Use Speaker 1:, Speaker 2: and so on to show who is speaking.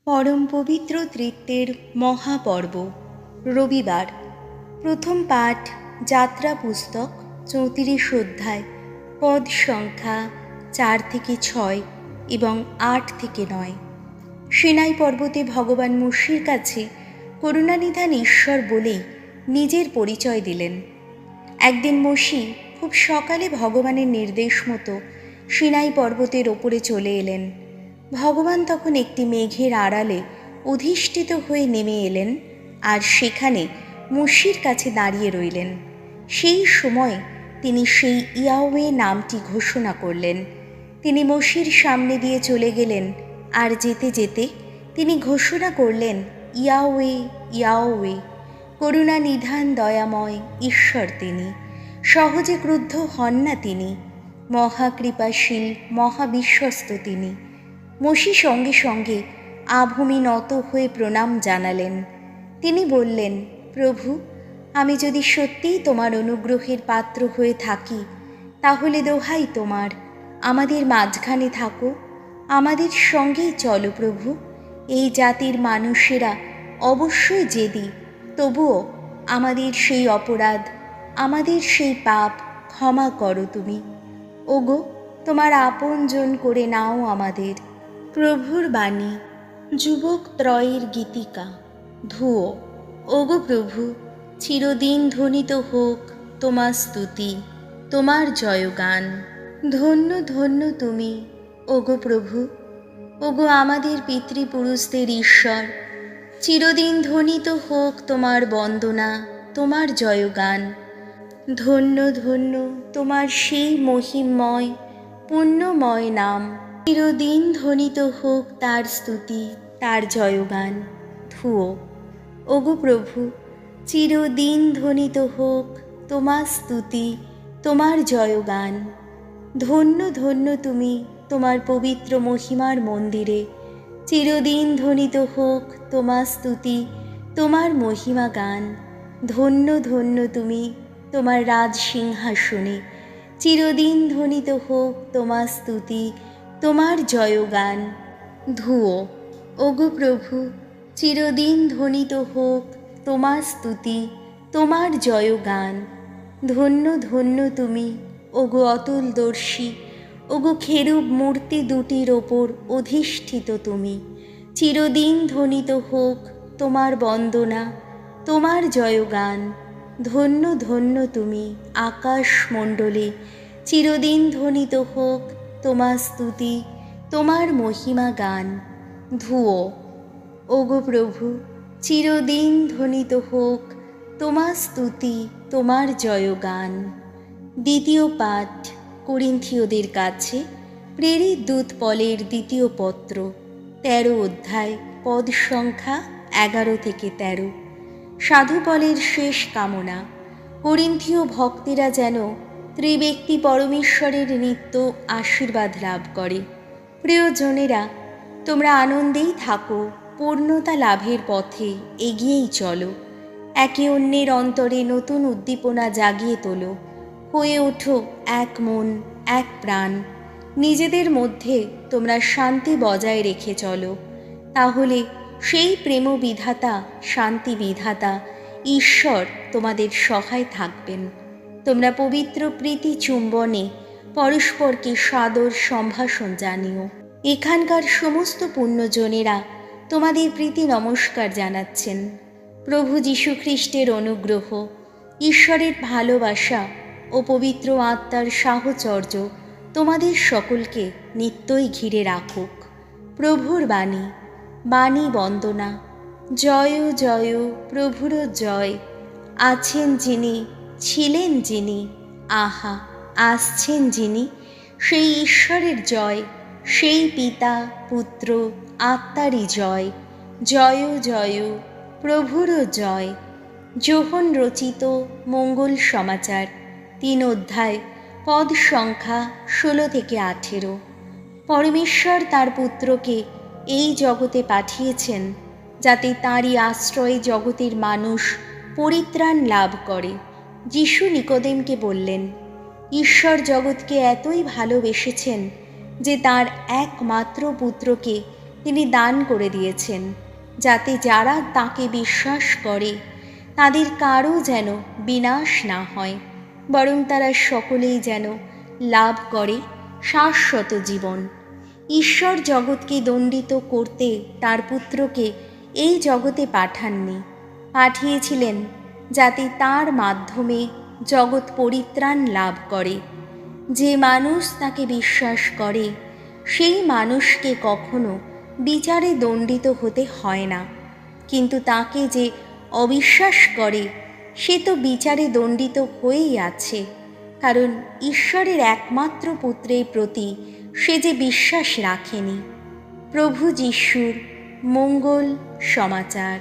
Speaker 1: পরম পবিত্র তৃতীয়ের মহাপর্ব রবিবার। প্রথম পাঠ যাত্রা পুস্তক 34 অধ্যায়, পদ সংখ্যা 4 থেকে 6 এবং 8 থেকে 9। সিনাই পর্বতে ভগবান মোশির কাছে করুণানিধান ঈশ্বর বলেই নিজের পরিচয় দিলেন। একদিন মোশি খুব সকালে ভগবানের নির্দেশ মতো সিনাই পর্বতের ওপরে চলে এলেন। ভগবান তখন একটি মেঘের আড়ালে অধিষ্ঠিত হয়ে নেমে এলেন আর সেখানে মোশির কাছে দাঁড়িয়ে রইলেন। সেই সময় তিনি সেই ইয়াহওয়ে নামটি ঘোষণা করলেন। তিনি মোশির সামনে দিয়ে চলে গেলেন আর যেতে যেতে তিনি ঘোষণা করলেন, ইয়াহওয়ে, ইয়াহওয়ে, করুণা নিধান দয়াময় ঈশ্বর তিনি, সহজে ক্রুদ্ধ হন না তিনি, মহাকৃপাশীল মহাবিশ্বস্ত তিনি। মোশি সঙ্গে সঙ্গে আভূমি নত হয়ে প্রণাম জানালেন। তিনি বললেন, প্রভু, আমি যদি সত্যিই তোমার অনুগ্রহের পাত্র হয়ে থাকি, তাহলে দোহাই তোমার, আমাদের মাঝখানে থাকো, আমাদের সঙ্গেই চলো প্রভু। এই জাতির মানুষেরা অবশ্যই জেদি, তবুও আমাদের সেই অপরাধ, আমাদের সেই পাপ ক্ষমা করো তুমি। ওগো, তোমার আপনজন করে নাও আমাদের। প্রভুর বাণী, যুবক ত্রয়ের গীতিকা, ধুয়ো। ওগো প্রভু, চিরদিন ধ্বনিত হোক তোমার স্তুতি, তোমার জয়গান। ধন্য ধন্য তুমি, ওগো প্রভু, ওগো আমাদের পিতৃপুরুষদের ঈশ্বর। চিরদিন ধ্বনিত হোক তোমার বন্দনা, তোমার জয়গান। ধন্য ধন্য তোমার সেই মহিমময় পুণ্যময় নাম। চিরদিন ধ্বনিত হোক তার স্তুতি, তার জয়গান। ধুয়ো। ওগো প্রভু, চিরদিন ধ্বনিত হোক তোমার স্তুতি, তোমার জয়গান। ধন্য ধন্য তুমি তোমার পবিত্র মহিমার মন্দিরে। চিরদিন ধ্বনিত হোক তোমার স্তুতি, তোমার মহিমা গান। ধন্য ধন্য তুমি তোমার রাজসিংহাসনে। চিরদিন ধ্বনিত হোক তোমার স্তুতি, তোমার জয়গান। ধুয়ো। ওগো প্রভু, চিরদিন ধ্বনিত হোক তোমার স্তুতি, তোমার জয়গান। ধন্য ধন্য তুমি, ওগো অতুলদর্শী, ওগো খেরুব মূর্তি দুটির ওপর অধিষ্ঠিত তুমি। চিরদিন ধ্বনিত হোক তোমার বন্দনা, তোমার জয়গান। ধন্য ধন্য তুমি আকাশমণ্ডলে। চিরদিন ধ্বনিত হোক তোমার স্তুতি, তোমার মহিমা গান। ধুয়ো। ওগো প্রভু, চিরদিন ধ্বনিত হোক তোমার স্তুতি, তোমার জয়গান। দ্বিতীয় পাঠ করিন্থীয়দের কাছে প্রেরিত দূত পলের দ্বিতীয় পত্র, 13 অধ্যায়, পদ সংখ্যা 11 থেকে 13। সাধু পলের শেষ কামনা, করিন্থীয় ভক্তেরা যেন ত্রিব্যক্তি পরমেশ্বরের নিত্য আশীর্বাদ লাভ করে। প্রিয়জনেরা, তোমরা আনন্দেই থাকো, পূর্ণতা লাভের পথে এগিয়েই চলো। একে অন্যের অন্তরে নতুন উদ্দীপনা জাগিয়ে তোলো। হয়ে ওঠো এক মন, এক প্রাণ। নিজেদের মধ্যে তোমরা শান্তি বজায় রেখে চলো। তাহলে সেই প্রেম বিধাতা, শান্তি বিধাতা ঈশ্বর তোমাদের সহায় থাকবেন। তোমরা পবিত্র প্রীতি চুম্বনে পরস্পরকে সাদর সম্ভাষণ জানিও। এখানকার সমস্ত পুণ্যজনেরা তোমাদের প্রীতি নমস্কার জানাচ্ছেন। প্রভু যীশুখ্রিস্টের অনুগ্রহ, ঈশ্বরের ভালোবাসা ও পবিত্র আত্মার সাহচর্য তোমাদের সকলকে নিত্যই ঘিরে রাখুক। প্রভুর বাণী, বাণী বন্দনা। জয় জয় প্রভুর জয়। আছেন যিনি, ছিলেন যিনি, আহা আসছেন যিনি, সেই ঈশ্বরের জয়, সেই পিতা পুত্র আত্মারই জয়। জয় জয় প্রভুর জয়। যোহন রচিত মঙ্গল সমাচার, 3 অধ্যায়, পদ সংখ্যা 16 থেকে 18। পরমেশ্বর তার পুত্রকে এই জগতে পাঠিয়েছেন যাতে তাঁরই আশ্রয়ে জগতের মানুষ পরিত্রাণ লাভ করে। যিশু নিকোদেমকে বললেন, ঈশ্বর জগৎকে এতই ভালোবেসেছেন যে তাঁর একমাত্র পুত্রকে তিনি দান করে দিয়েছেন, যাতে যারা তাকে বিশ্বাস করে তাদের কারও যেন বিনাশ না হয়, বরং তারা সকলেই যেন লাভ করে শাশ্বত জীবন। ঈশ্বর জগৎকে দণ্ডিত করতে তার পুত্রকে এই জগতে পাঠাননি, পাঠিয়েছিলেন যাতে তার মাধ্যমে জগৎ পরিত্রাণ লাভ করে। যে মানুষ তাকে বিশ্বাস করে সেই মানুষকে কখনো বিচারে দণ্ডিত হতে হয় না, কিন্তু তাকে যে অবিশ্বাস করে সে তো বিচারে দণ্ডিত হয়েই আছে, কারণ ঈশ্বরের একমাত্র পুত্রের প্রতি সে যে বিশ্বাস রাখেনি। প্রভু যিশুর মঙ্গল সমাচার।